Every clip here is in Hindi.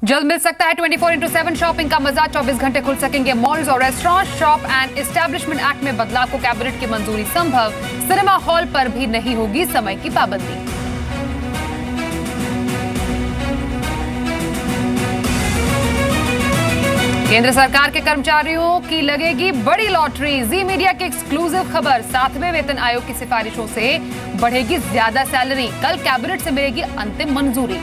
जल्द मिल सकता है 24/7 शॉपिंग का मजा। 24 घंटे खुल सकेंगे मॉल्स और restaurant. Shop and establishment act में बदलाव को कैबिनेट की मंजूरी संभव। सिनेमा हॉल पर भी नहीं होगी समय की पाबंदी। केंद्र सरकार के कर्मचारियों की लगेगी बड़ी लॉटरी। जी मीडिया की एक्सक्लूसिव खबर। 7वें वेतन आयोग की सिफारिशों से बढ़ेगी ज्यादा सैलरी। कल कैबिनेट से मिलेगी अंतिम मंजूरी।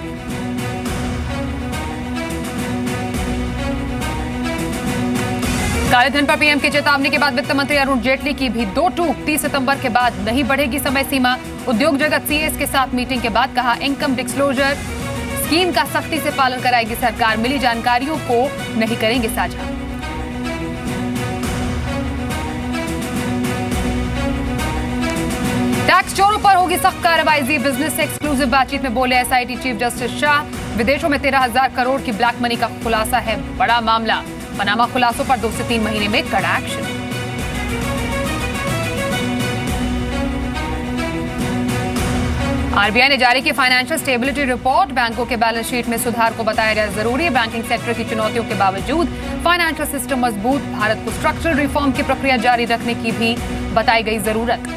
काले धन पर पीएम की चेतावनी के बाद वित्त मंत्री अरुण जेटली की भी दो टूक। 30 सितंबर के बाद नहीं बढ़ेगी समय सीमा। उद्योग जगत सीएस के साथ मीटिंग के बाद कहा, इनकम डिस्क्लोजर स्कीम का सख्ती से पालन कराएगी सरकार। मिली जानकारियों को नहीं करेंगे साझा। टैक्स चोरों पर होगी सख्त कार्रवाई। जी बिजनेस से एक्सक्लूसिव बातचीत में बोले एसआईटी चीफ जस्टिस शाह। विदेशों में 13,000 करोड़ की ब्लैक मनी का खुलासा है बड़ा मामला। पनामा खुलासों पर 2 से 3 महीने में कड़ा एक्शन। आरबीआई ने जारी की फाइनेंशियल स्टेबिलिटी रिपोर्ट। बैंकों के बैलेंस शीट में सुधार को बताया गया जरूरी। बैंकिंग सेक्टर की चुनौतियों के बावजूद फाइनेंशियल सिस्टम मजबूत। भारत को स्ट्रक्चरल रिफॉर्म की प्रक्रिया जारी रखने की भी बताई गई जरूरत।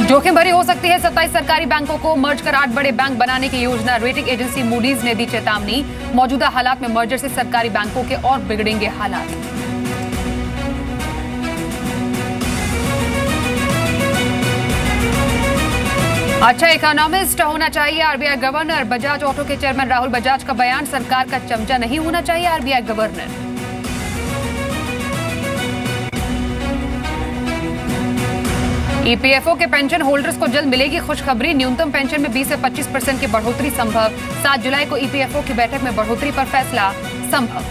जोखिम भरी हो सकती है 27 सरकारी बैंकों को मर्ज कर 8 बड़े बैंक बनाने की योजना। रेटिंग एजेंसी मूडीज ने दी चेतावनी। मौजूदा हालात में मर्जर से सरकारी बैंकों के और बिगड़ेंगे हालात। अच्छा इकोनॉमिस्ट होना चाहिए आरबीआई गवर्नर। बजाज ऑटो के चेयरमैन राहुल बजाज का बयान। सरकार का चमचा नहीं होना चाहिए आरबीआई गवर्नर। ईपीएफओ के पेंशन होल्डर्स को जल्द मिलेगी खुशखबरी। न्यूनतम पेंशन में 20 से 25% की बढ़ोतरी संभव। 7 जुलाई को ईपीएफओ की बैठक में बढ़ोतरी पर फैसला संभव।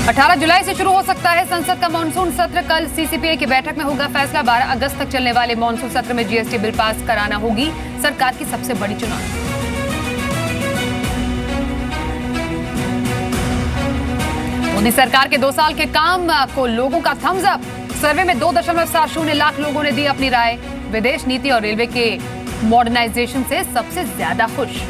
अठारह जुलाई से शुरू हो सकता है संसद का मानसून सत्र। कल सीसीपीए की बैठक में होगा फैसला। 12 अगस्त तक चलने वाले मानसून सत्र में जीएसटी बिल पास कराना होगी सरकार की सबसे बड़ी चुनौती। मोदी सरकार के 2 साल के काम को लोगों का थम्स अप। सर्वे में 2.70 लाख लोगों ने दी अपनी राय। विदेश नीति और रेलवे के मॉडर्नाइजेशन से सबसे ज्यादा खुश।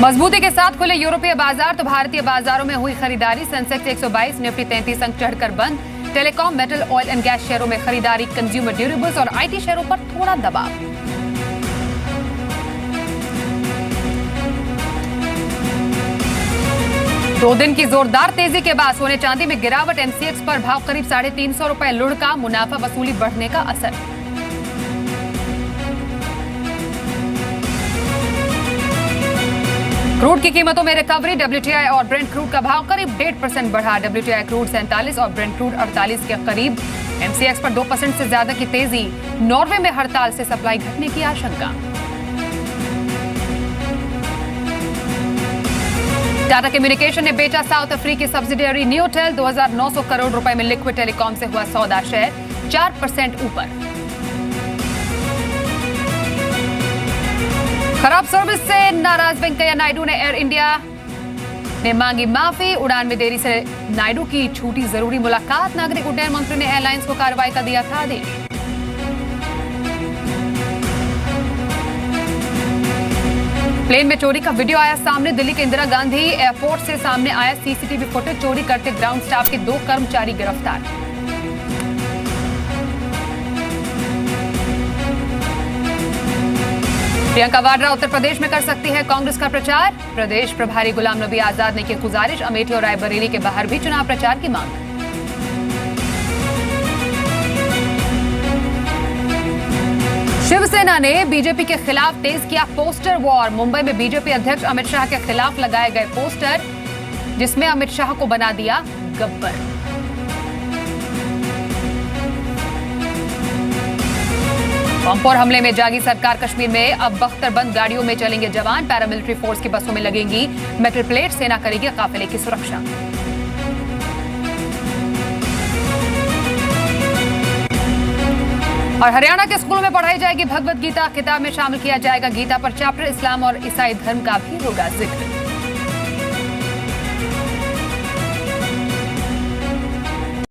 मजबूती के साथ खुले यूरोपीय बाजार तो भारतीय बाजारों में हुई खरीदारी। सेंसेक्स 122, निफ्टी 33 अंक चढ़कर बंद। Telecom, metal, oil and gas शेयरों में खरीदारी। कंज्यूमर ड्यूरेबल्स और आईटी शेयरों पर थोड़ा दबाव। दो दिन की जोरदार तेजी के बाद सोने चांदी में गिरावट। एमसीएक्स पर भाव करीब 350 रुपए लुढ़का। मुनाफा वसूली बढ़ने का असर। क्रूड की कीमतों में रिकवरी। डब्ल्यूटीआई और ब्रेंट क्रूड का भाव करीब 1.5% बढ़ा। डब्ल्यूटीआई क्रूड 47 और ब्रेंट क्रूड 48 के करीब। एमसीएक्स पर 2% से ज्यादा की तेजी। नॉर्वे में हड़ताल से सप्लाई घटने की आशंका। टाटा कम्युनिकेशन ने बेचा साउथ अफ्रीकी सब्सिडियरी न्यूटेल। 2,900 करोड़ रुपए में लिक्विड टेलीकॉम से हुआ सौदा। शेयर 4% ऊपर। खराब सर्विस से नाराज वेंकैया नायडू ने एयर इंडिया ने मांगी माफी। उड़ान में देरी से नायडू की छूटी जरूरी मुलाकात। नागरिक उड्डयन मंत्री ने एयरलाइंस को कार्रवाई का दिया था आदेश। प्लेन में चोरी का वीडियो आया सामने। दिल्ली के इंदिरा गांधी एयरपोर्ट से सामने आया सीसीटीवी फुटेज। चोरी करते ग्राउंड स्टाफ के 2 कर्मचारी गिरफ्तार। प्रियंका वाड्रा उत्तर प्रदेश में कर सकती है कांग्रेस का प्रचार। प्रदेश प्रभारी गुलाम नबी आजाद ने की गुजारिश। अमेठी और रायबरेली के बाहर भी चुनाव प्रचार की मांग। शिवसेना ने बीजेपी के खिलाफ तेज किया पोस्टर वॉर। मुंबई में बीजेपी अध्यक्ष अमित शाह के खिलाफ लगाए गए पोस्टर, जिसमें अमित शाह को बना दिया गब्बर। बम और हमले में जागी सरकार। कश्मीर में अब बख्तरबंद गाड़ियों में चलेंगे जवान। पैरामिलिट्री फोर्स की बसों में लगेंगी मेटल प्लेट। सेना करेगी काफिले की सुरक्षा। और हरियाणा के स्कूलों में पढ़ाई जाएगी भगवत गीता, किताब में शामिल किया जाएगा गीता पर चैप्टर। इस्लाम और ईसाई धर्म का भी होगा जिक्र।